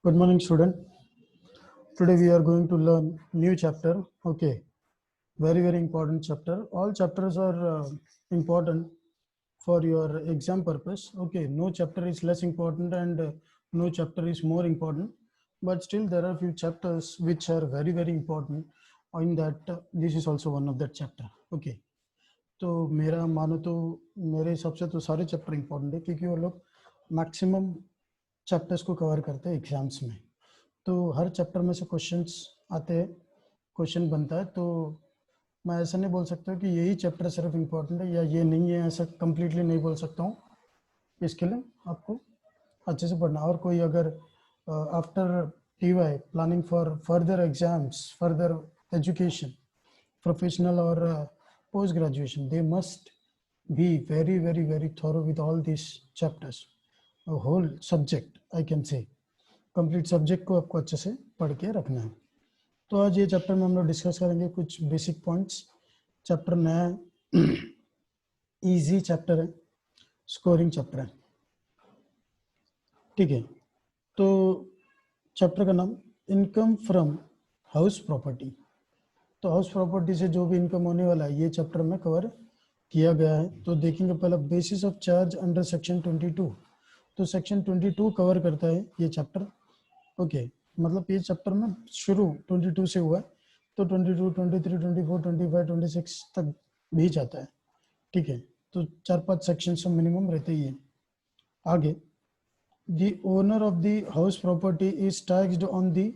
Good morning, student. Today we are going to learn new chapter. Okay, very important chapter. All chapters are important for your exam purpose. Okay, no chapter is less important and no chapter is more important. But still, there are few chapters which are very important. In that, this is also one of that chapter. Okay. तो मेरा मानो तो मेरे हिसाब से तो सारे chapter important है क्योंकि वो लोग मैक्सिमम चैप्टर्स को कवर करते हैं एग्जाम्स में। तो हर चैप्टर में से क्वेश्चंस आते हैं, क्वेश्चन बनता है। तो मैं ऐसा नहीं बोल सकता कि यही चैप्टर सिर्फ इम्पोर्टेंट है या ये नहीं है, ऐसा कम्प्लीटली नहीं बोल सकता हूँ। इसके लिए आपको अच्छे से पढ़ना। और कोई अगर after TY planning for further exams, further education, professional और post graduation, they must be very thorough with all these chapters, a whole subject I can say, complete subject को आपको अच्छे से पढ़ के रखना है। तो आज ये चैप्टर में हम लोग डिस्कस करेंगे कुछ बेसिक पॉइंट्स। चैप्टर नया है, इजी चैप्टर है, स्कोरिंग चैप्टर है, ठीक है। तो चैप्टर का नाम इनकम फ्रॉम हाउस प्रॉपर्टी। तो हाउस प्रॉपर्टी से जो भी इनकम होने वाला है ये चैप्टर में कवर किया गया है। तो देखेंगे पहले basis of charge under section 22। तो सेक्शन 22 कवर करता है ये चैप्टर। ओके, मतलब ये चैप्टर में शुरू 22 से हुआ है, तो 22, 23, 24, 25, 26 तक भी जाता है, ठीक है। तो 4-5 सेक्शन से मिनिमम रहते ही है। आगे, the owner of the house property is taxed on the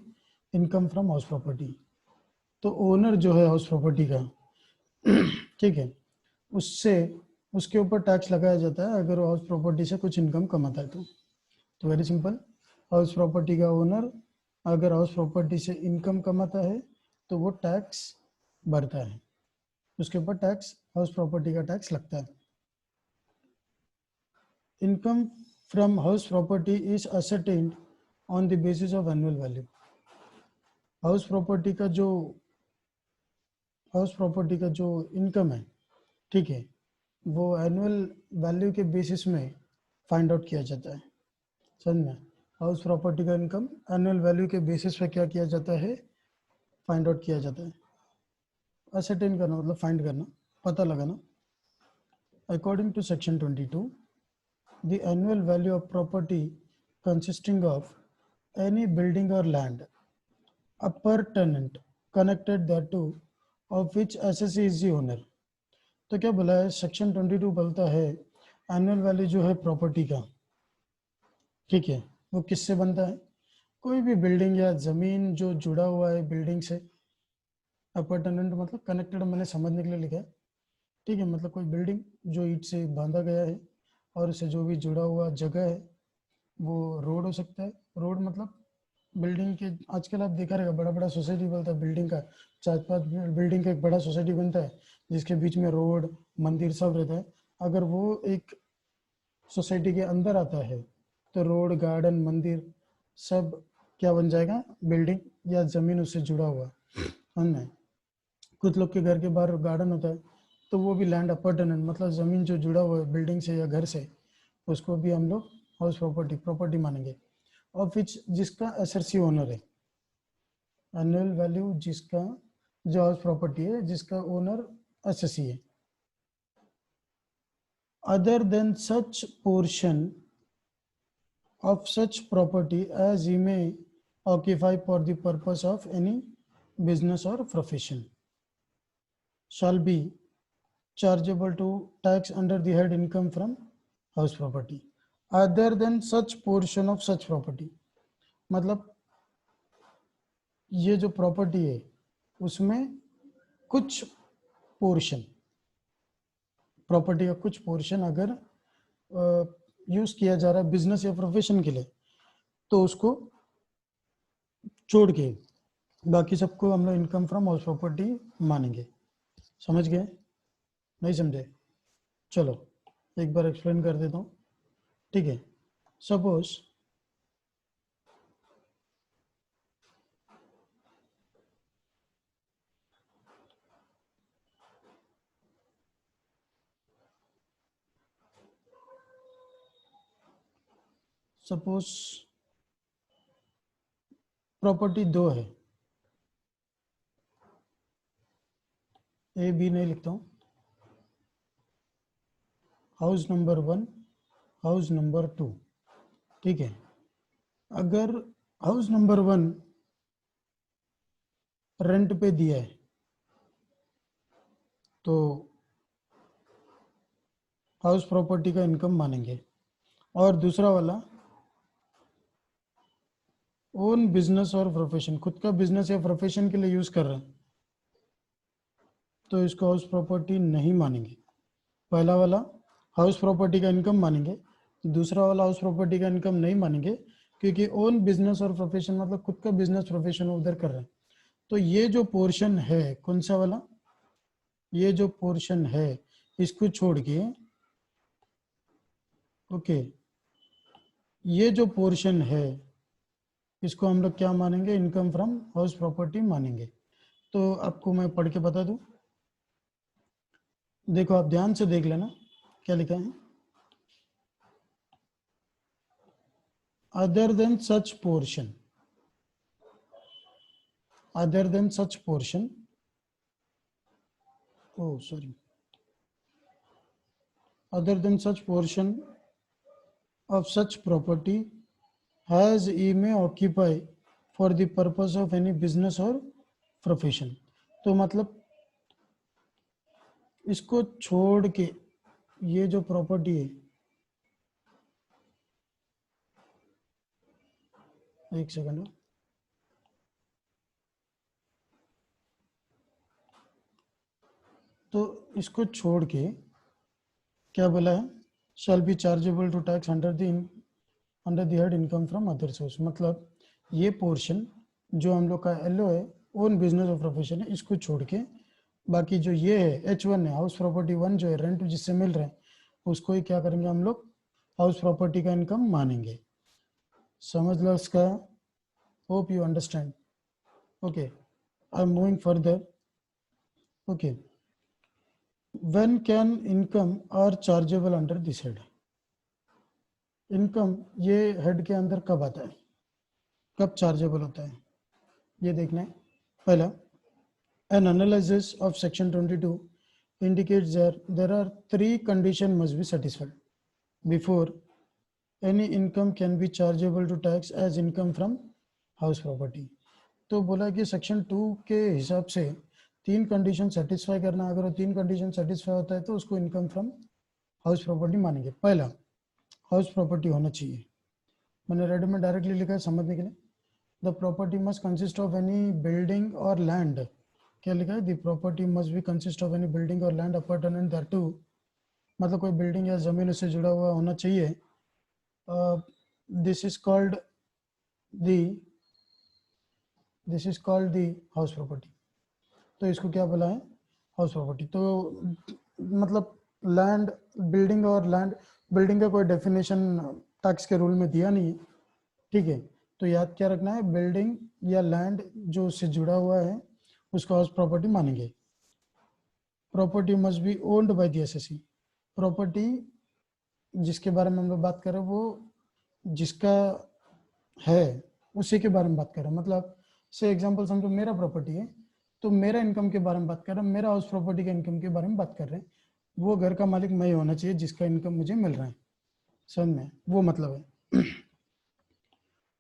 income from house property. तो ओनर जो है हाउस प्रॉपर्टी का, ठीक है, उससे उसके ऊपर टैक्स लगाया जाता है अगर वो हाउस प्रॉपर्टी से कुछ इनकम कमाता है तो वेरी सिंपल, हाउस प्रॉपर्टी का ओनर अगर हाउस प्रॉपर्टी से इनकम कमाता है तो वो टैक्स भरता है, उसके ऊपर टैक्स, हाउस प्रॉपर्टी का टैक्स लगता है। Income from house property is ascertained on the basis of annual value. House property का जो इनकम है, ठीक है, वो एनुअल वैल्यू के बेसिस में फाइंड आउट किया जाता है। समझ में? हाउस प्रॉपर्टी का इनकम एनुअल वैल्यू के बेसिस पे क्या किया जाता है, फाइंड आउट किया जाता है। असरटेन करना मतलब फाइंड करना, पता लगाना। According to section 22, the annual value of property consisting of any building और land appurtenant connected thereto of which assessee is the owner। तो क्या बोला है, सेक्शन 22 बोलता है एनुअल वैल्यू जो है प्रॉपर्टी का, ठीक है, वो किससे बनता है? कोई भी बिल्डिंग या जमीन जो जुड़ा हुआ है बिल्डिंग से। अपरटेनेंट मतलब कनेक्टेड, मैंने समझने के लिए लिखा है, ठीक है। मतलब कोई बिल्डिंग जो ईंट से बांधा गया है और उससे जो भी जुड़ा हुआ जगह है, वो रोड हो सकता है। रोड मतलब बिल्डिंग के, आजकल आप देखा रहेगा बड़ा बड़ा सोसाइटी बनता है बिल्डिंग का, 4-5 बिल्डिंग का एक बड़ा सोसाइटी बनता है जिसके बीच में रोड, मंदिर सब रहता है। अगर वो एक सोसाइटी के अंदर आता है तो रोड, गार्डन, मंदिर सब क्या बन जाएगा, बिल्डिंग या जमीन उससे जुड़ा हुआ है। कुछ लोग के घर के बाहर गार्डन होता है तो वो भी लैंड अपर्टेनेंट, मतलब जमीन जो जुड़ा हुआ है बिल्डिंग से या घर से, उसको भी हम लोग हाउस प्रॉपर्टी मानेंगे। और फिर जिसका एसआरसी ओनर है, एनुअल वैल्यू जिसका, जो हाउस प्रॉपर्टी है जिसका ओनर एसएससी है, other than such portion of such property as he may occupy for the purpose of any business or profession shall be chargeable to tax under the head income from house property other than such portion of such property। मतलब ये जो property है उसमें कुछ portion, property का कुछ portion अगर use किया जा रहा है बिजनेस या प्रोफेशन के लिए तो उसको छोड़ के बाकी सबको हम लोग इनकम फ्रॉम हाउस प्रॉपर्टी मानेंगे। समझ गए? नहीं समझे? चलो एक बार एक्सप्लेन कर देता हूँ, ठीक है। सपोज प्रॉपर्टी दो है, ए बी नहीं लिखता हूँ, हाउस नंबर 1, हाउस नंबर 2, ठीक है। अगर हाउस नंबर 1 रेंट पे दिया है तो हाउस प्रॉपर्टी का इनकम मानेंगे, और दूसरा वाला ओन बिजनेस और प्रोफेशन, खुद का बिजनेस या प्रोफेशन के लिए यूज कर रहे हैं तो इसको हाउस प्रॉपर्टी नहीं मानेंगे। पहला वाला हाउस प्रॉपर्टी का इनकम मानेंगे, दूसरा वाला हाउस प्रॉपर्टी का इनकम नहीं मानेंगे, क्योंकि ओन बिजनेस और प्रोफेशन मतलब खुद का बिजनेस प्रोफेशन उधर कर रहे हैं। तो ये जो पोर्शन है कौन सा वाला, ये जो पोर्शन है इसको छोड़ के, ओके, ये जो पोर्शन है इसको हम लोग क्या मानेंगे, इनकम फ्रॉम हाउस प्रॉपर्टी मानेंगे। तो आपको मैं पढ़ के बता दूं, देखो आप ध्यान से देख लेना क्या लिखा है। Other than such portion, other than such portion, oh sorry, other than such portion of such property has he may occupy for the purpose of any business or profession। तो मतलब इसको छोड़ के ये जो प्रॉपर्टी है, एक सेकंड, तो इसको छोड़ के क्या बोला है, shall be chargeable to tax under the head income from other source। मतलब ये पोर्शन जो हम लोग का एलओ है, ओन बिजनेस और प्रोफेशन है, इसको छोड़ के बाकी जो ये है H1 है, हाउस प्रॉपर्टी 1 जो है रेंट जिससे मिल रहे हैं उसको ही क्या करेंगे हम लोग, हाउस प्रॉपर्टी का इनकम मानेंगे। समझ लो इसका, hope you understand. Okay, I am moving further. Okay, when can income are chargeable under this head, income ये हेड के अंदर कब आता है, कब चार्जेबल होता है, ये देखना है। पहला, an analysis of section 22 indicates that there are 3 conditions must be satisfied before any income can be chargeable to tax as income from house property। तो बोला कि सेक्शन 2 के हिसाब से 3 कंडीशन सेटिस्फाई करना, अगर वो 3 कंडीशन सेटिस्फाई होता है तो उसको इनकम फ्रॉम हाउस प्रॉपर्टी मानेंगे। पहला, हाउस प्रॉपर्टी होना चाहिए, मैंने रेड में डायरेक्टली लिखा है समझने के लिए। The property must consist of any building और लैंड, क्या लिखा है, the property must be consist of any building और लैंड अपार्टमेंट दैट टू, मतलब कोई बिल्डिंग या जमीन उससे जुड़ा हुआ होना चाहिए। This is called the house property. तो इसको क्या बोला है, हाउस प्रॉपर्टी। तो मतलब लैंड, बिल्डिंग और लैंड, बिल्डिंग का कोई डेफिनेशन टैक्स के रूल में दिया नहीं है, ठीक है। तो याद क्या रखना है, बिल्डिंग या लैंड जो उससे जुड़ा हुआ है उसको हाउस प्रॉपर्टी मानेंगे। Property must be owned by the assessee, property जिसके बारे में हम लोग बात कर रहे हैं वो जिसका है उसी के बारे में बात कर रहे हैं। मतलब से एग्जांपल समझो मेरा प्रॉपर्टी है तो मेरा इनकम के बारे में बात कर रहे हैं, मेरा हाउस प्रॉपर्टी के इनकम के बारे में बात कर रहे हैं। वो घर का मालिक मैं ही होना चाहिए जिसका इनकम मुझे मिल रहा है, समझ में, वो मतलब है।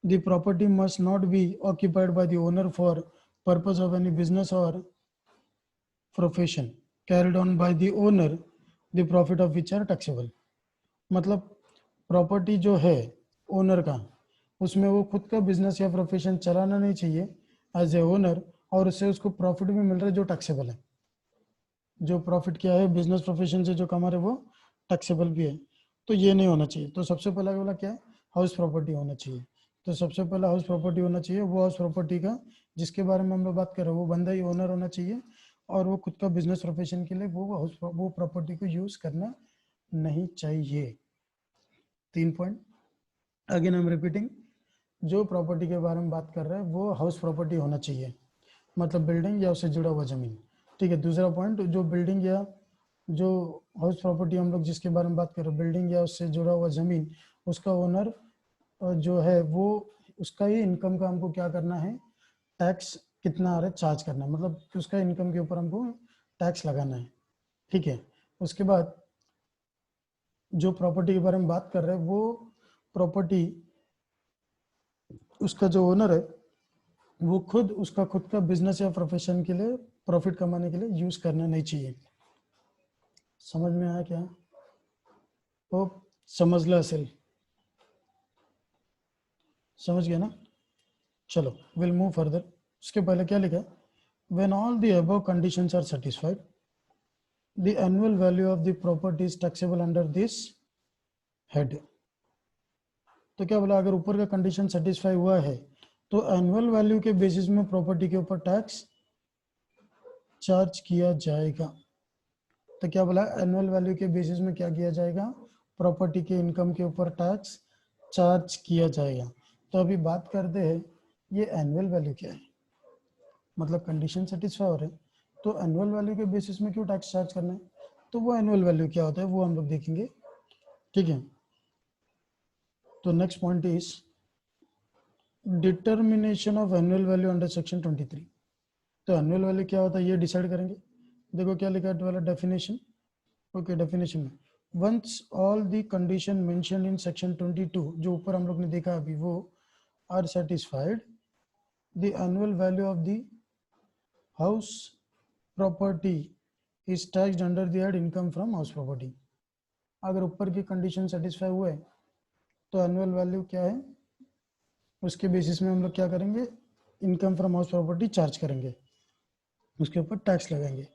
The property must not be occupied by the owner for purpose of any business or profession carried on by the owner, the profit of which are taxable। मतलब प्रॉपर्टी जो है ओनर का, उसमें वो खुद का बिजनेस या प्रोफेशन चलाना नहीं चाहिए एज ए ओनर, और उससे उसको प्रॉफिट भी मिल रहा है जो टैक्सेबल है। जो प्रॉफिट क्या है बिजनेस प्रोफेशन से जो कमा रहे वो टैक्सेबल भी है, तो ये नहीं होना चाहिए। तो सबसे पहला वाला क्या है, हाउस प्रॉपर्टी होना चाहिए। तो सबसे पहला हाउस प्रॉपर्टी होना चाहिए, वो हाउस प्रॉपर्टी का जिसके बारे में हम लोग बात कर रहे हैं वो बंदा ही ओनर होना चाहिए, और वो खुद का बिजनेस प्रोफेशन के लिए वो प्रॉपर्टी को यूज करना नहीं चाहिए। 3 point, again I am repeating, जो प्रॉपर्टी के बारे में बात कर रहे हैं वो हाउस प्रॉपर्टी होना चाहिए, मतलब बिल्डिंग या उससे जुड़ा हुआ जमीन, ठीक है। दूसरा पॉइंट, जो बिल्डिंग या जो हाउस प्रॉपर्टी हम लोग जिसके बारे में बात कर रहे हैं, बिल्डिंग या उससे जुड़ा हुआ जमीन, उसका ओनर जो है वो उसका ही इनकम का हमको क्या करना है, टैक्स कितना आ रहा है चार्ज करना है, मतलब उसका इनकम के ऊपर हमको टैक्स लगाना है, ठीक है। उसके बाद जो प्रॉपर्टी के बारे में बात कर रहे हैं वो प्रॉपर्टी उसका जो ओनर है वो खुद उसका खुद का बिजनेस या प्रोफेशन के लिए प्रॉफिट कमाने के लिए यूज करना नहीं चाहिए। समझ में आया क्या? तो समझला असेल, समझ गया ना? चलो विल मूव फर्दर। उसके पहले क्या लिखा है? When all the above conditions are satisfied the annual value of the property is taxable under this head. तो क्या बोला, अगर ऊपर का कंडीशन सेटिस्फाई हुआ है तो एनुअल वैल्यू के बेसिस में प्रॉपर्टी के ऊपर टैक्स चार्ज किया जाएगा। तो क्या बोला, एनुअल वैल्यू के बेसिस में क्या किया जाएगा? प्रॉपर्टी के इनकम के ऊपर टैक्स चार्ज किया जाएगा। तो अभी बात करते हैं ये एनुअल वैल्यू क्या है, मतलब कंडीशन सेटिस्फाई हो रहे तो एनुअल वैल्यू के बेसिस में क्यों टैक्स चार्ज करना है? तो वो एनुअल वैल्यू क्या होता है वो हम लोग देखेंगे, ठीक है। तो next point is determination of annual value under section 23। तो एनुअल वैल्यू क्या होता है ये डिसाइड करेंगे। देखो क्या लिखा है वाला डेफिनेशन। ओके, डेफिनेशन में once all the condition mentioned in section 22 जो ऊपर हम लोग ने देखा अभी वो are satisfied the annual value of the house property is taxed under the head income from house property. अगर ऊपर की कंडीशन सेटिस्फाई हुए तो एनुअल वैल्यू क्या है उसके बेसिस में हम लोग क्या करेंगे, income from house property charge करेंगे, उसके ऊपर टैक्स लगाएंगे।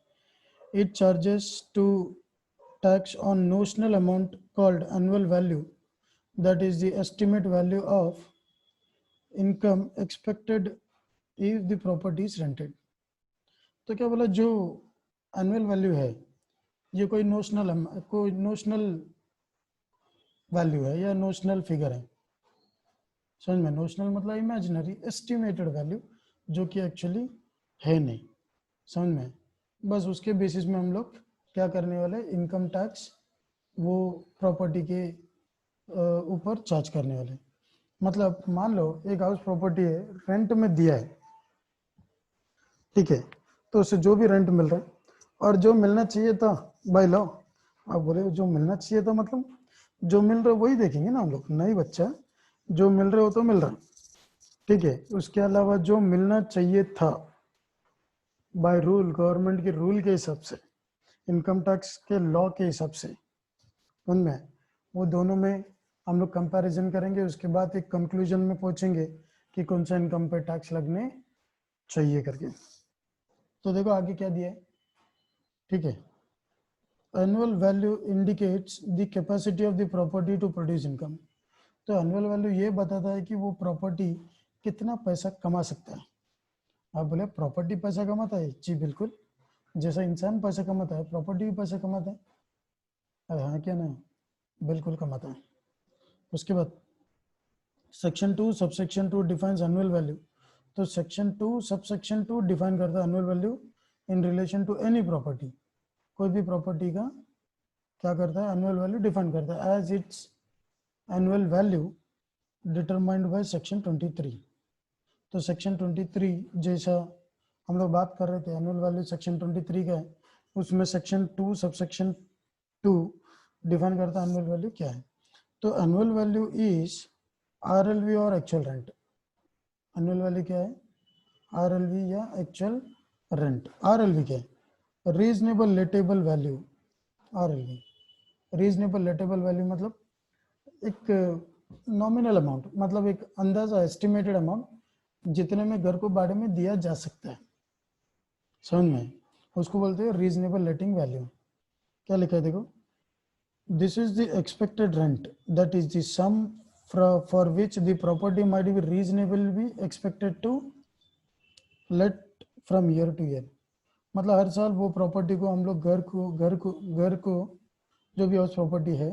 It charges to tax on notional amount called annual value that is the estimate value of income expected if the property is rented. तो क्या बोला, जो एनुअल वैल्यू है ये कोई नोशनल वैल्यू है या नोशनल फिगर है, समझ में? नोशनल मतलब इमेजिनरी एस्टिमेटेड वैल्यू जो कि एक्चुअली है नहीं, समझ में? बस उसके बेसिस में हम लोग क्या करने वाले, इनकम टैक्स वो प्रॉपर्टी के ऊपर चार्ज करने वाले। मतलब मान लो एक हाउस प्रॉपर्टी है, रेंट में दिया है, ठीक है, तो उससे जो भी रेंट मिल रहा है और जो मिलना चाहिए था बाय लॉ, आप बोले जो मिलना चाहिए था मतलब जो मिल रहा है वही देखेंगे ना हम लोग, नहीं बच्चा, जो मिल रहा है वो तो मिल रहा है, ठीक है। उसके अलावा जो मिलना चाहिए था बाय रूल, गवर्नमेंट के रूल के हिसाब से, इनकम टैक्स के लॉ के हिसाब से, उनमें वो दोनों में हम लोग कंपैरिजन करेंगे। उसके बाद एक कंक्लूजन में पहुंचेंगे कि कौन सा इनकम पे टैक्स लगने चाहिए करके। तो देखो आगे क्या दिया है, ठीक है। Annual value indicates the capacity of the property to produce income. तो एनुअल वैल्यू ये बताता है कि वो प्रॉपर्टी कितना पैसा कमा सकता है। आप बोले प्रॉपर्टी पैसा कमाता है? जी बिल्कुल, जैसा इंसान पैसा कमाता है प्रॉपर्टी भी पैसा कमाता है। अरे हाँ क्या नहीं, बिल्कुल कमाता है। उसके बाद section 2 subsection 2 defines annual value. तो सेक्शन 2 सबसेक्शन 2 डिफाइन करता है annual value in relation to any property. कोई भी प्रॉपर्टी का क्या करता है, एनुअल वैल्यू डिफाइन करता है as its annual value determined by section 23। तो सेक्शन 23 जैसा हम लोग बात कर रहे थे एनुअल वैल्यू सेक्शन 23 का है, उसमें सेक्शन 2 सबसेक्शन 2 डिफाइन करता है एनुअल वैल्यू क्या है। तो एनुअल वैल्यू इज आरएलवी और एक्चुअल रेंट। एनुअल वैल्यू क्या है, आरएलवी या एक्चुअल रेंट। आरएलवी क्या है, reasonable letable value. RLV reasonable letable value मतलब एक नॉमिनल अमाउंट, मतलब एक अंदाजा एस्टिमेटेड अमाउंट जितने में घर को भाड़े में दिया जा सकता है, समझ में? उसको बोलते हैं रीजनेबल लेटिंग वैल्यू। क्या लिखा है देखो, this is the expected rent that is the sum for which the property might be reasonably expected to let from year to year। मतलब हर साल वो प्रॉपर्टी को हम लोग घर को जो भी हाउस प्रॉपर्टी है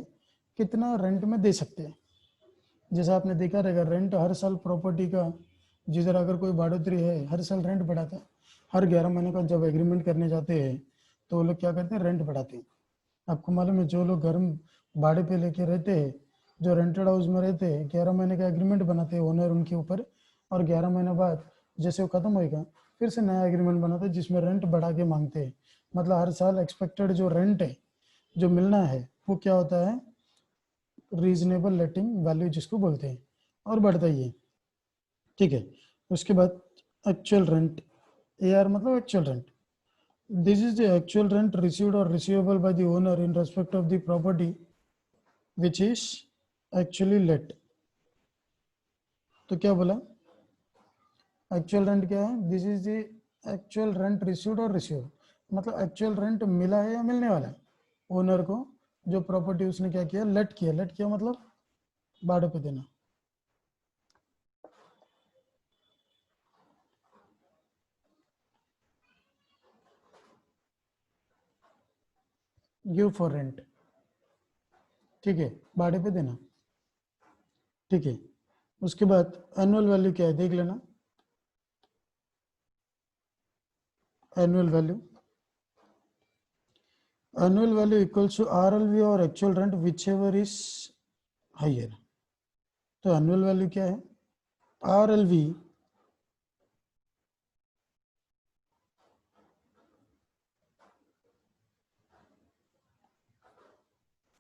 कितना रेंट में दे सकते हैं। जैसा आपने देखा रहेगा रेंट हर साल प्रॉपर्टी का, जिधर अगर कोई बढ़ोतरी है हर साल रेंट बढ़ाता है। हर 11 महीने का जब एग्रीमेंट करने जाते हैं तो वो लोग क्या करते हैं, रेंट बढ़ाते हैं। आपको मालूम है जो लोग घर भाड़े पे लेके रहते हैं, जो रेंटेड हाउस में रहते हैं, 11 महीने का एग्रीमेंट बनाते हैं ओनर उनके ऊपर, और 11 महीने बाद जैसे वो खत्म होएगा फिर से नया एग्रीमेंट बनाते हैं जिसमें रेंट बढ़ा के मांगते हैं। मतलब हर साल एक्सपेक्टेड जो रेंट है जो मिलना है वो क्या होता है, रीजनेबल लेटिंग वैल्यू जिसको बोलते हैं, और बढ़ता ही है। ठीक है, उसके बाद एक्चुअल रेंट, AR मतलब actual rent. This is the actual rent received और receivable by the owner in respect of the property which is actually let. तो क्या बोला, एक्चुअल रेंट क्या है, this is the actual rent received और receive, मतलब actual rent मिला है या मिलने वाला है ओनर को, जो प्रॉपर्टी उसने क्या किया, लेट किया। लेट किया मतलब भाड़े पे देना। गिव फॉर रेंट, ठीक है, भाड़े पे देना। ठीक है, उसके बाद एनुअल वैल्यू क्या है देख लेना। Annual value, annual value equals to RLV और actual rent whichever is higher. तो एनुअल वैल्यू क्या है, RLV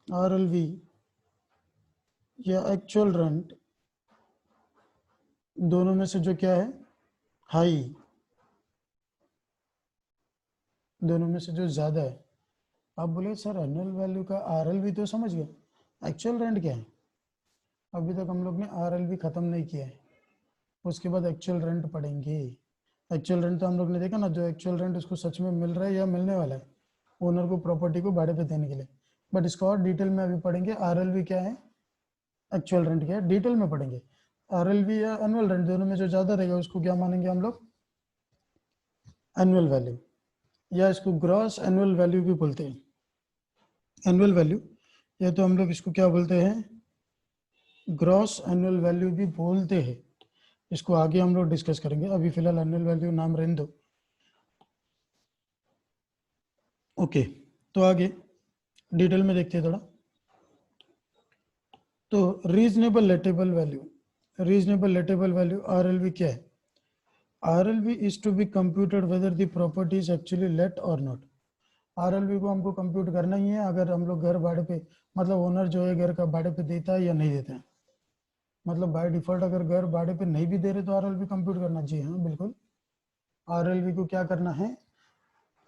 RLV या एक्चुअल रेंट, दोनों में से जो क्या है हाई, दोनों में से जो ज्यादा है। आप बोले सर एनुअल वैल्यू का RLV तो समझ गए, एक्चुअल रेंट क्या है, अभी तक हम लोग ने RLV खत्म नहीं किया है, उसके बाद एक्चुअल रेंट पढ़ेंगे। एक्चुअल रेंट तो हम लोग ने देखा ना, जो एक्चुअल रेंट उसको सच में मिल रहा है या मिलने वाला है ओनर को प्रॉपर्टी को भाड़े पे देने के लिए। बट इसको और डिटेल में अभी पढ़ेंगे, RLV क्या है, एक्चुअल रेंट क्या है, डिटेल में पढ़ेंगे। RLV या एनुअल रेंट दोनों में जो ज़्यादा रहेगा उसको क्या मानेंगे हम लोग, एनुअल वैल्यू, या इसको ग्रॉस एनुअल वैल्यू भी बोलते हैं। एनुअल वैल्यू या तो हम लोग इसको क्या बोलते हैं, ग्रॉस एनुअल वैल्यू भी बोलते हैं। इसको आगे हम लोग डिस्कस करेंगे, अभी फिलहाल एनुअल वैल्यू नाम रहने दो। ओके, तो आगे डिटेल में देखते हैं थोड़ा। तो reasonable letable value, reasonable letable value RLV क्या है, RLV is to be computed whether the property is actually let और नॉट। RLV को हमको कंप्यूट करना ही है अगर हम लोग घर भाड़े पे, मतलब ओनर जो है घर का भाड़े पे देता है या नहीं देता है। मतलब बाय डिफॉल्ट अगर घर भाड़े पे नहीं भी दे रहे तो RLV कंप्यूट करना चाहिए। हाँ बिल्कुल, RLV को क्या करना है,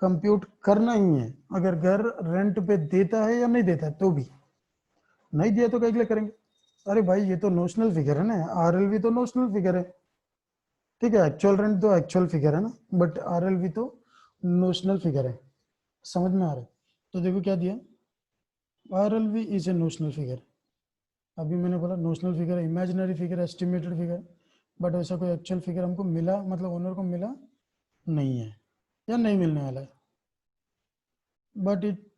कंप्यूट करना ही है, अगर घर रेंट पे देता है या नहीं देता है तो भी। नहीं दिया तो क्या के लिए करेंगे, अरे भाई ये तो नोशनल फिगर है ना, RLV तो नोशनल फिगर है। ठीक है, एक्चुअल रेंट तो एक्चुअल फिगर है ना, बट RLV तो नोशनल फिगर है। समझ में आ रहा है, तो देखो क्या दिया, RLV is a notional figure. अभी मैंने बोला नोशनल फिगर है, imaginary figure, estimated figure, but वैसा कोई एक्चुअल फिगर हमको मिला, मतलब ओनर को मिला नहीं है या नहीं मिलने वाला है। But it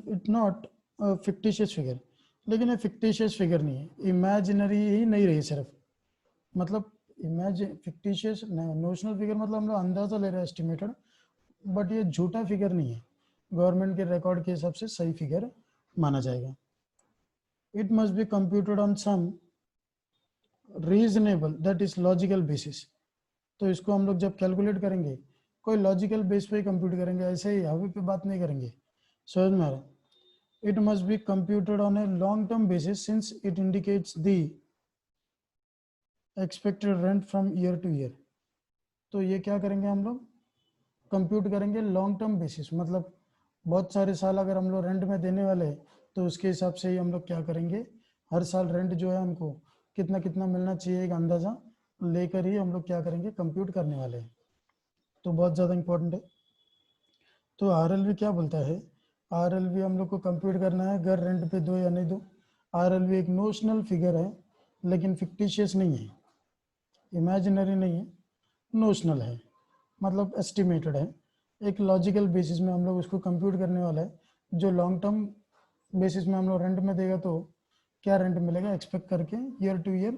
it not fictitious figure, लेकिन ये फिक्टिशियस फिगर नहीं है, इमेजिनरी ही नहीं रही सिर्फ, मतलब इमेजिन फिक्टिशियस नोशनल फिगर मतलब हम लोग अंदाजा ले रहे हैं, एस्टिमेटेड, बट ये झूठा फिगर नहीं है, गवर्नमेंट के रिकॉर्ड के हिसाब से सही फिगर माना जाएगा। It must be computed on some reasonable that is logical basis. तो इसको हम लोग जब कैलकुलेट करेंगे कोई लॉजिकल बेस पे ही कंप्यूट करेंगे, ऐसे ही हवा पे बात नहीं करेंगे। समझ में आ रहा, it must be computed on a long term basis since it indicates the expected rent from year to year। तो ये क्या करेंगे हम लोग, कंप्यूट करेंगे लॉन्ग टर्म बेसिस, मतलब बहुत सारे साल अगर हम लोग रेंट में देने वाले हैं तो उसके हिसाब से ही हम लोग क्या करेंगे, हर साल रेंट जो है हमको कितना कितना मिलना चाहिए एक अंदाज़ा लेकर ही हम लोग क्या करेंगे, कंप्यूट करने वाले हैं। तो बहुत ज़्यादा इंपॉर्टेंट है। तो RLV क्या बोलता है, RLV हम लोग को कंप्यूट करना है घर रेंट पे दो या नहीं दो। RLV एक नोशनल फिगर है लेकिन फिक्टिशियस नहीं है, इमेजिनरी नहीं है, नोशनल है, मतलब एस्टिमेटेड है। एक लॉजिकल बेसिस में हम लोग उसको कंप्यूट करने वाला है, जो लॉन्ग टर्म बेसिस में हम लोग रेंट में देगा तो क्या रेंट मिलेगा एक्सपेक्ट करके ईयर टू ईयर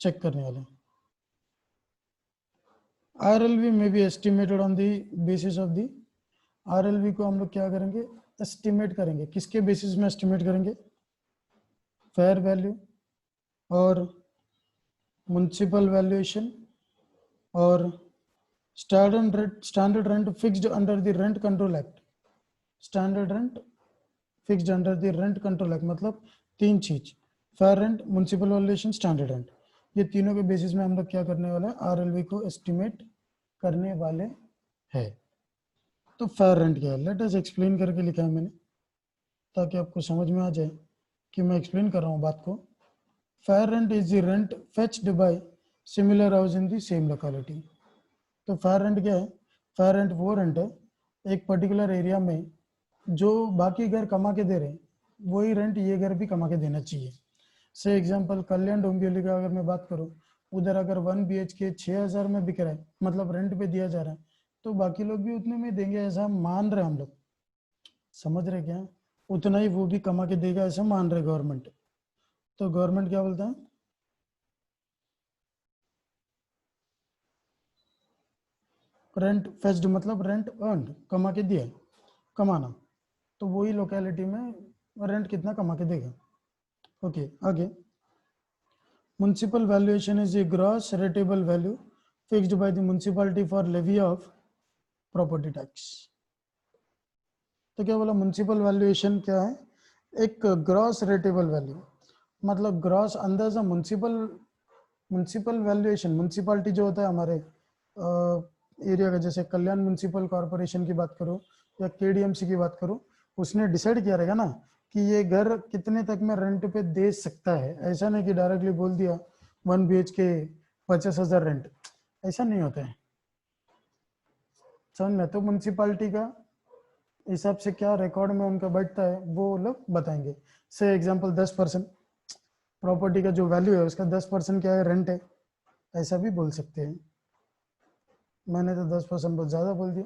चेक करने वाले। RLV में भी estimated on the basis of the, RLV को हम लोग क्या करेंगे, एस्टिमेट करेंगे, किसके बेसिस में एस्टिमेट करेंगे, फेयर वैल्यू और म्युनिसिपल वैल्यूएशन और standard rent fixed under the rent control act. Standard rent fixed under the rent control act मतलब तीन चीज, fair rent, municipal valuation, standard rent, ये तीनों के बेसिस में हम लोग क्या करने वाले हैं, आरएलवी को एस्टिमेट करने वाले हैं। तो फेयर रेंट क्या है, लेट अस एक्सप्लेन करके लिखा है मैंने ताकि आपको समझ में आ जाए कि मैं एक्सप्लेन कर रहा हूँ बात को। Fair rent is the rent fetched by similar house in the same locality. तो फेयर रेंट क्या है, फेयर रेंट वो रेंट है एक पर्टिकुलर एरिया में जो बाकी घर कमा के दे रहे हैं वही रेंट ये घर भी कमा के देना चाहिए। से एग्जांपल कल्याण डोंबिवली का अगर मैं बात करूं, उधर अगर 1 BHK 6,000 में बिक रहा है, मतलब रेंट पे दिया जा रहा है, तो बाकी लोग भी उतने में देंगे ऐसा मान रहे हम लोग, समझ रहे क्या, उतना ही वो भी कमा के देगा ऐसा मान रहे गवर्नमेंट। तो गवर्नमेंट क्या बोलता है, रेंट फेच्ड मतलब रेंट अर्नड, कमा के दिया, कमाना, तो वही लोकेलिटी में रेंट कितना कमा के देगा। ओके आगे, municipal valuation is a gross rateable value fixed by the municipality for levy of property tax। तो क्या बोला, म्युनिसिपल वैल्यूएशन क्या है, एक ग्रॉस रेटेबल वैल्यू, मतलब ग्रॉस अंदाजा म्युनिसिपल, म्युनिसिपल वैल्यूएशन, म्युनिसिपालिटी जो होता है हमारे एरिया का, जैसे कल्याण म्युनिसिपल कॉर्पोरेशन की बात करो या केडीएमसी की बात करो, उसने डिसाइड किया रहेगा ना कि ये घर कितने तक में रेंट पे दे सकता है। ऐसा नहीं कि डायरेक्टली बोल दिया 1 BHK 50,000 रेंट, ऐसा नहीं होता है, समझ में। तो म्युनिसिपालिटी का हिसाब से क्या रिकॉर्ड में उनका बैठता है वो लोग बताएंगे। से एग्जांपल 10% प्रॉपर्टी का जो वैल्यू है उसका 10% क्या है, रेंट है, ऐसा भी बोल सकते हैं। मैंने तो 10% बहुत ज़्यादा बोल दिया,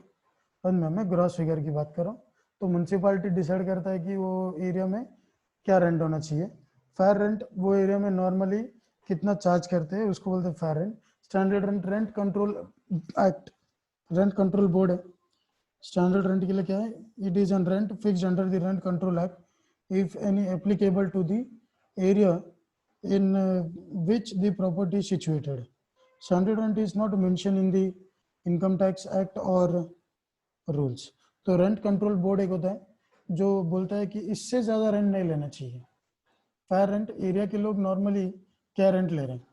पर मैं ग्रॉस फिगर की बात कर रहा हूँ। तो म्युनिसिपालिटी डिसाइड करता है कि वो एरिया में क्या रेंट होना चाहिए। फेयर रेंट वो एरिया में नॉर्मली कितना चार्ज करते हैं उसको बोलते हैं fair rent. Standard rent, rent control act, rent control board है। स्टैंडर्ड रेंट के लिए क्या है, it is an rent fixed under the rent control act if any applicable to the area in which the property is situated. Standard rent is not mentioned in the income tax act or rules। तो rent control board एक होता है जो बोलता है कि इससे ज़्यादा रेंट नहीं लेना चाहिए। फेयर रेंट एरिया के लोग नॉर्मली क्या रेंट ले रहे हैं,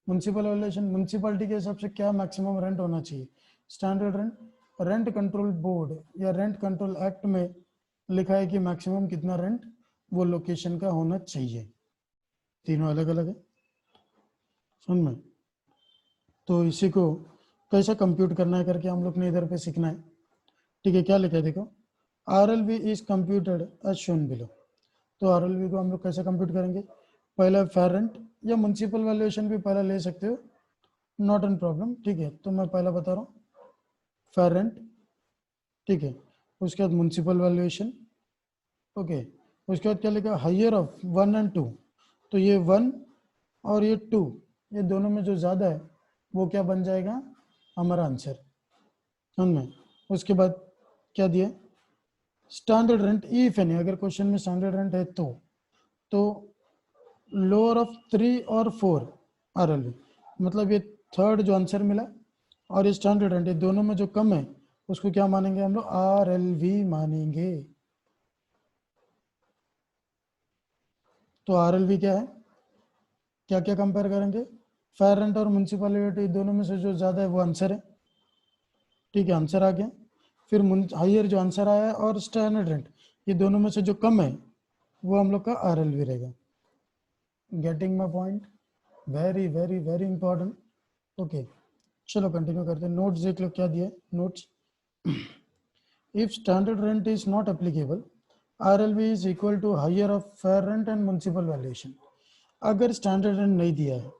म्युनिसिपल वैल्यूएशन म्युनिसिपलिटी के हिसाब से क्या मैक्सिमम रेंट होना चाहिए। Standard rent, rent control board या रेंट कंट्रोल एक्ट में लिखा है कि मैक्सिमम कितना रेंट वो लोकेशन का होना चाहिए। तीनों अलग अलग है, समझ में। तो इसी को कैसे कंप्यूट करना है करके हम लोग ने इधर पे सीखना है। ठीक है, क्या लिखा है देखो, RLV is computed as shown below. तो RLV को हम लोग कैसे कंप्यूट करेंगे, पहला फेयर रेंट या म्युनिसिपल वैल्यूएशन भी पहला ले सकते हो, नॉट एन प्रॉब्लम। ठीक है, तो मैं पहला बता रहा हूँ फेयर रेंट, ठीक है, उसके बाद म्युनिसिपल वैल्यूएशन, ओके, उसके बाद क्या लिखा, हायर ऑफ 1 और 2। तो ये 1 और ये 2, ये दोनों में जो ज़्यादा है वो क्या बन जाएगा हमारा आंसर, समझ में। उसके बाद क्या दिया, स्टैंडर्ड रेंट इफ एनी, अगर क्वेश्चन में स्टैंडर्ड रेंट है तो लोअर ऑफ 3 और 4 RLV, मतलब ये थर्ड जो आंसर मिला और ये स्टैंडर्ड रेंट, ये दोनों में जो कम है उसको क्या मानेंगे हम लोग, RLV मानेंगे। तो RLV क्या है, क्या क्या कंपेयर करेंगे, फेयर रेंट और म्युनिसिपैलिटी दोनों में से जो ज़्यादा है वो आंसर है। ठीक है, आंसर आ गया। फिर हायर जो आंसर आया है और स्टैंडर्ड रेंट, ये दोनों में से जो कम है वो हम लोग का RLV रहेगा। Getting my point, very very very important. Okay, चलो कंटिन्यू करते हैं। नोट्स देख लो क्या दिया है, notes, if standard rent is not applicable RLV is equal to higher of fair rent and municipal valuation. अगर स्टैंडर्ड रेंट नहीं दिया है,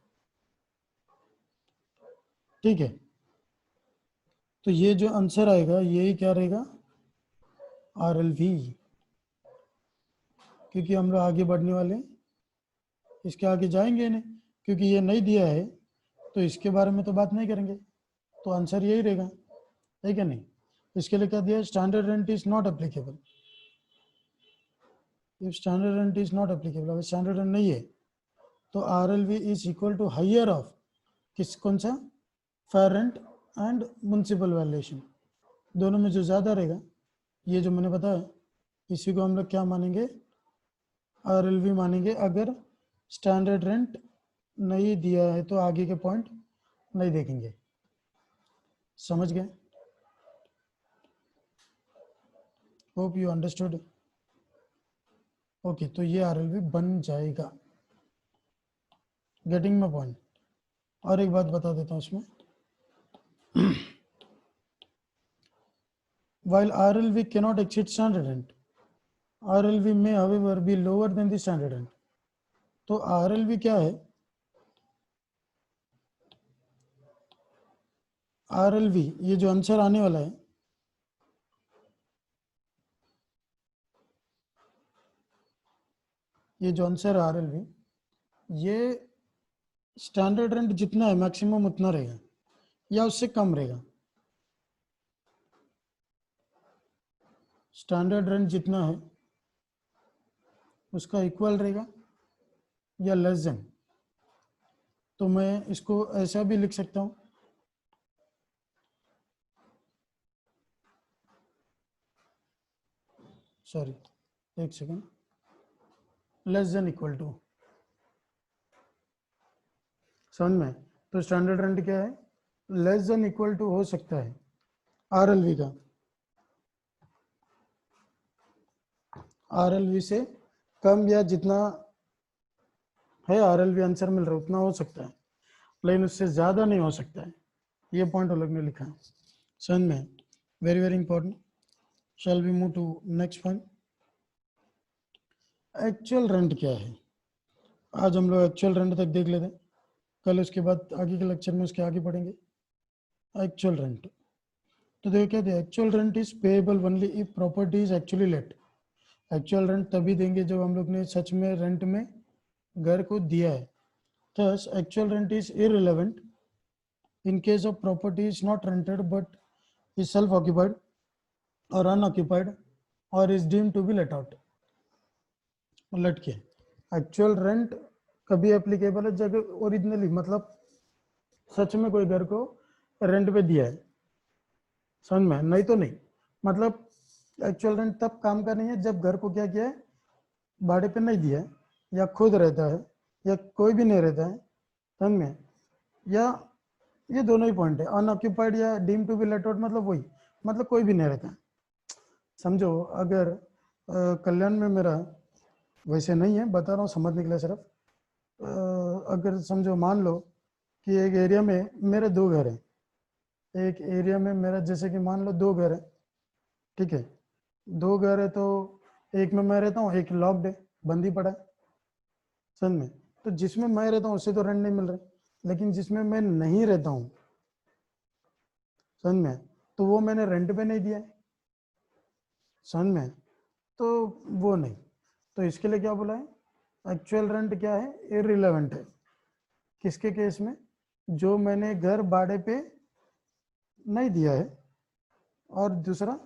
ठीक है, तो ये जो आंसर आएगा यही क्या रहेगा, RLV, क्योंकि हम लोग आगे बढ़ने वाले हैं, इसके आगे जाएंगे नहीं, क्योंकि ये नहीं दिया है तो इसके बारे में तो बात नहीं करेंगे, तो आंसर यही रहेगा, है क्या नहीं। इसके लिए क्या दिया, standard rent is not applicable, if standard rent is not applicable, अगर स्टैंडर्ड रेंट नहीं है तो RLV is equal to higher of किस, कौन सा, fair rent and municipal valuation, दोनों में जो ज़्यादा रहेगा, ये जो मैंने बताया, इसी को हम लोग क्या मानेंगे, आरएलवी मानेंगे। अगर स्टैंडर्ड रेंट नहीं दिया है तो आगे के पॉइंट नहीं देखेंगे। समझ गए? Hope you understood. ओके, तो ये आरएलवी बन जाएगा। Getting my point. और एक बात बता देता हूँ इसमें, while RLV cannot exceed standard rent, RLV may however be lower than the standard rent। तो RLV क्या है? RLV, ये जो आंसर आने वाला है, ये जो आंसर है RLV, ये स्टैंडर्ड रेंट जितना है मैक्सिमम उतना रहेगा या उससे कम रहेगा। स्टैंडर्ड रेंट जितना है उसका इक्वल रहेगा या लेस देन। तो मैं इसको ऐसा भी लिख सकता हूँ, सॉरी एक second, less than equal to. समझ में? तो स्टैंडर्ड रेंट क्या है? लेस देन इक्वल टू हो सकता है आरएलवी का, आरएलवी से कम या जितना है आरएलवी आंसर मिल रहा है उतना हो सकता है, लेकिन उससे ज़्यादा नहीं हो सकता है। ये पॉइंट अलग ने लिखा है। समझ में? Very very important. Shall we move to next point. Actual rent क्या है? आज हम लोग एक्चुअल रेंट तक देख लेते हैं, कल उसके बाद आगे के लेक्चर में उसके आगे पढ़ेंगे। एक्चुअल रेंट तो देखो क्या है, actual rent is payable only if property is actually let. Actual rent तभी देंगे जब हम लोग ने सच में रेंट में घर को दिया है। Thus actual rent is irrelevant in case of property is not rented but is self-occupied or unoccupied or is deemed to be let out। लट के एक्चुअल रेंट कभी एप्लीकेबल है जब ओरिजिनली मतलब सच में कोई घर को रेंट पे दिया है, समझ में? नहीं तो नहीं। मतलब एक्चुअल रेंट तब काम का नहीं है जब घर को क्या किया है, भाड़े पे नहीं दिया है, या खुद रहता है या कोई भी नहीं रहता है, समझ में? या ये दोनों ही पॉइंट है, अनऑक्यूपाइड या deem to be let out मतलब वही, मतलब कोई भी नहीं रहता है। समझो अगर कल्याण में मेरा, वैसे नहीं है बता रहा हूँ समझने के लिए सिर्फ, अगर समझो मान लो कि एक एरिया में मेरे दो घर हैं, एक एरिया में मेरा जैसे कि मान लो दो घर है, ठीक है, दो घर है तो एक में मैं रहता हूँ, एक लॉक्ड है, बंद ही पड़ा है, समझ में? तो जिसमें मैं रहता हूँ उससे तो रेंट नहीं मिल रहा, लेकिन जिसमें मैं नहीं रहता हूँ, समझ में, तो वो मैंने रेंट पे नहीं दिया है, समझ में? तो वो नहीं। तो इसके लिए क्या बोला है, एक्चुअल रेंट क्या है, इररिलेवेंट है। किसके केस में? जो मैंने घर भाड़े पे नहीं दिया है और दूसरा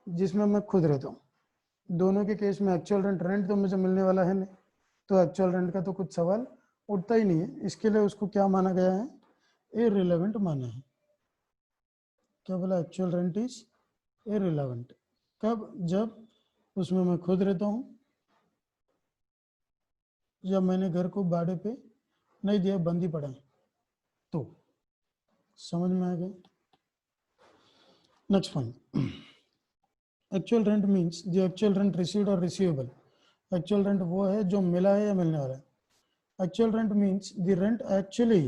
जिसमें मैं खुद रहता हूँ, दोनों के केस में एक्चुअल रेंट, रेंट तो मुझे मिलने वाला है नहीं, तो एक्चुअल रेंट का तो कुछ सवाल उठता ही नहीं है। इसके लिए उसको क्या माना गया है, इररिलेवेंट माना है। क्या बोला, एक्चुअल रेंट इज इररिलेवेंट। कब? जब उसमें मैं खुद रहता हूँ या मैंने घर को भाड़े पे नहीं दिया, बंद ही पड़ा है। तो समझ में आ गया? Next point, actual rent means the actual rent received और रिसीवेबल। एक्चुअल रेंट वो है जो मिला है या मिलने वाला है। Actual rent means the rent actually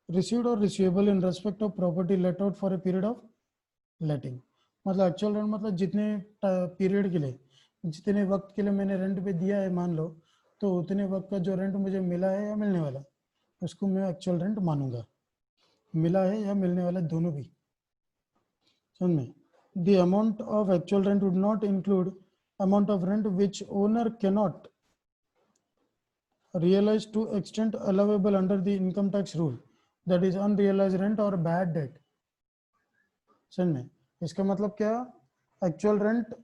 received और receivable in respect of property let out for a period of letting. मतलब एक्चुअल रेंट मतलब जितने पीरियड के लिए, जितने वक्त के लिए मैंने रेंट पे दिया है मान लो, तो उतने वक्त का जो रेंट मुझे मिला है या मिलने वाला, उसको मैं एक्चुअल रेंट मानूंगा। मिला है या मिलने वाला दोनों भी, समझ में? The amount of actual rent would not include amount of rent which owner cannot realized to extent allowable under the income tax rule, that is unrealized rent or bad debt। समझ में? इसका मतलब क्या, एक्चुअल रेंट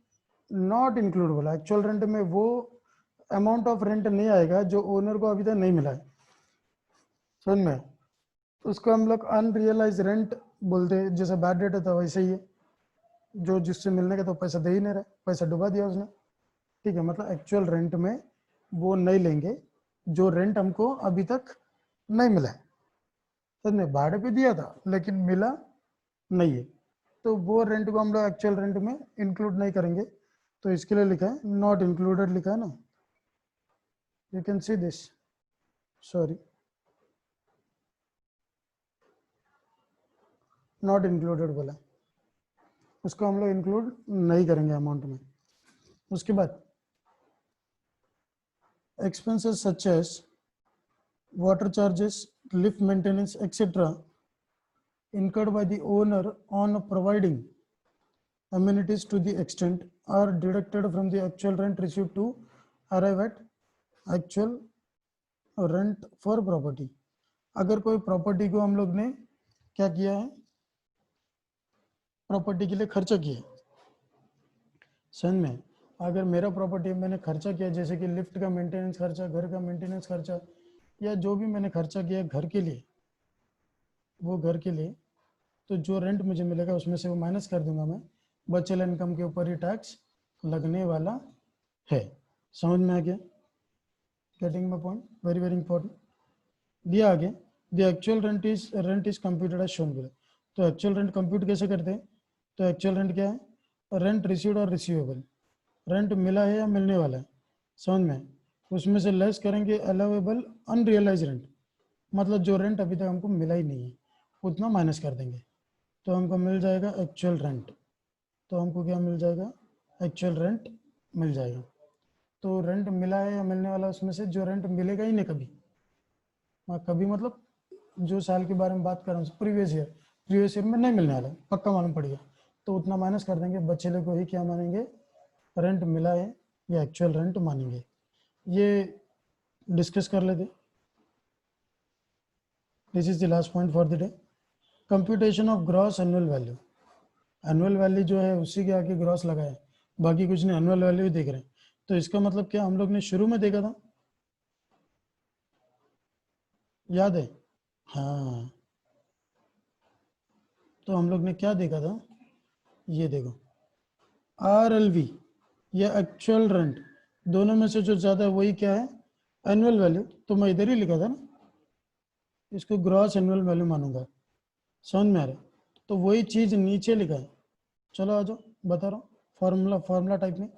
नॉट इंक्लूड बोला, actual rent में वो amount of rent नहीं आएगा जो ओनर को अभी तक नहीं मिला है, समझ में? उसको हम लोग अनरियलाइज रेंट बोलते हैं। जैसे बैड डेट है तो वैसे ही है, जो जिससे मिलने का तो पैसा दे ही नहीं रहा, पैसा डुबा दिया उसने। ठीक है, मतलब एक्चुअल रेंट में वो नहीं लेंगे जो रेंट हमको अभी तक नहीं मिला है। तो मैं भाड़े पे दिया था लेकिन मिला नहीं है, तो वो रेंट को हम लोग एक्चुअल रेंट में इंक्लूड नहीं करेंगे। तो इसके लिए लिखा है नॉट इंक्लूडेड, लिखा है ना, you can see this, sorry, not included बोला, उसको हम लोग इंक्लूड नहीं करेंगे अमाउंट में। उसके बाद expenses such as water charges, lift maintenance, etc. incurred by the owner on providing amenities to the extent are deducted from the actual rent received to arrive at actual rent for property. अगर कोई property को हम लोग ने क्या किया है, property के लिए खर्चा किया है, समझ में, अगर मेरा प्रॉपर्टी मैंने खर्चा किया, जैसे कि लिफ्ट का मेंटेनेंस खर्चा, घर का मेंटेनेंस खर्चा, या जो भी मैंने खर्चा किया घर के लिए, वो घर के लिए, तो जो रेंट मुझे मिलेगा उसमें से वो माइनस कर दूंगा मैं, बचल इनकम के ऊपर ही टैक्स लगने वाला है। समझ में आ गया? Getting my point? Very very important. दिया आगे, the actual rent is computed as shown below. तो एक्चुअल रेंट कंप्यूट कैसे करते हैं? तो एक्चुअल रेंट क्या है? रेंट रिसीव्ड और रिसीवेबल, रेंट मिला है या मिलने वाला है, समझ में, उसमें से लेस करेंगे अलाउेबल अनरियलाइज रेंट, मतलब जो रेंट अभी तक हमको मिला ही नहीं है उतना माइनस कर देंगे, तो हमको मिल जाएगा एक्चुअल रेंट। तो हमको क्या मिल जाएगा? एक्चुअल रेंट मिल जाएगा। तो रेंट मिला है या मिलने वाला, उसमें से जो रेंट मिलेगा ही नहीं कभी, कभी मतलब जो साल के बारे में बात कर रहा हूँ, प्रीवियस ईयर में नहीं मिलने वाला, पक्का मालूम पड़ गया, तो उतना माइनस कर देंगे, बचेले को ही क्या मानेंगे, रेंट मिला है या एक्चुअल रेंट मानेंगे। ये डिस्कस कर लेते। This is the last point for the day, computation of gross annual value. Annual value जो है उसी के आगे ग्रॉस लगा है, बाकी कुछ नहीं, एनुअल वैल्यू ही देख रहे हैं। तो इसका मतलब क्या हम लोग ने शुरू में देखा था, याद है? हाँ, तो हम लोग ने क्या देखा था, ये देखो, RLV या एक्चुअल रेंट, दोनों में से जो ज़्यादा है वही क्या है, एनुअल वैल्यू। तो मैं इधर ही लिखा था ना, इसको ग्रॉस एनुअल वैल्यू मानूंगा, समझ में आ रहा है? तो वही चीज़ नीचे लिखा है, चलो आ जाओ बता रहा हूँ, फॉर्मूला टाइप में,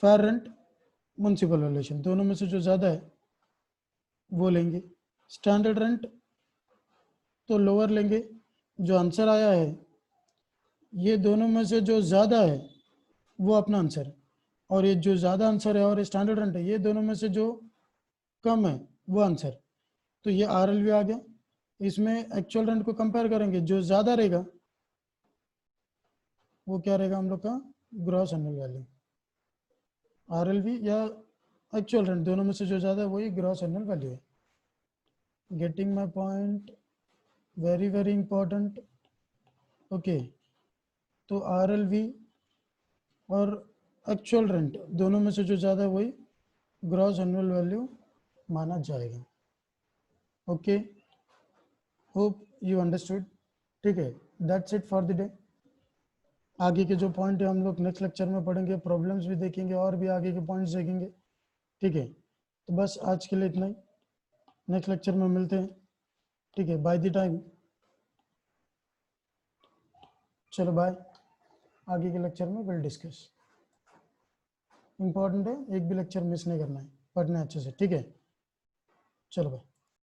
फेयर रेंट, म्युनिसिपल वैल्यूएशन, दोनों में से जो ज़्यादा है वो लेंगे। स्टैंडर्ड रेंट तो लोअर लेंगे, जो आंसर आया है ये दोनों में से जो ज़्यादा है वो अपना आंसर है, और ये जो ज़्यादा आंसर है और स्टैंडर्ड रेंट है, ये दोनों में से जो कम है वो आंसर। तो ये RLV आ गया। इसमें एक्चुअल रेंट को कंपेयर करेंगे, जो ज़्यादा रहेगा वो क्या रहेगा हम लोग का, ग्रॉस एनुअल वैल्यू। RLV या एक्चुअल रेंट, दोनों में से जो ज़्यादा है वही ग्रॉस एनुअल वैल्यू है। Getting my point? Very very important. Okay, तो RLV और एक्चुअल रेंट दोनों में से जो ज़्यादा है वही ग्रॉस एनुअल वैल्यू माना जाएगा। Okay, hope you understood. ठीक है, that's it for the day. आगे के जो पॉइंट है हम लोग नेक्स्ट लेक्चर में पढ़ेंगे, प्रॉब्लम्स भी देखेंगे और भी आगे के पॉइंट्स देखेंगे। ठीक है, तो बस आज के लिए इतना ही, नेक्स्ट लेक्चर में मिलते हैं। ठीक है, बाय द टाइम, चलो बाय, आगे के लेक्चर में विल डिस्कस। इंपॉर्टेंट है, एक भी लेक्चर मिस नहीं करना है, पढ़ना है अच्छे से। ठीक है, चलो बाय।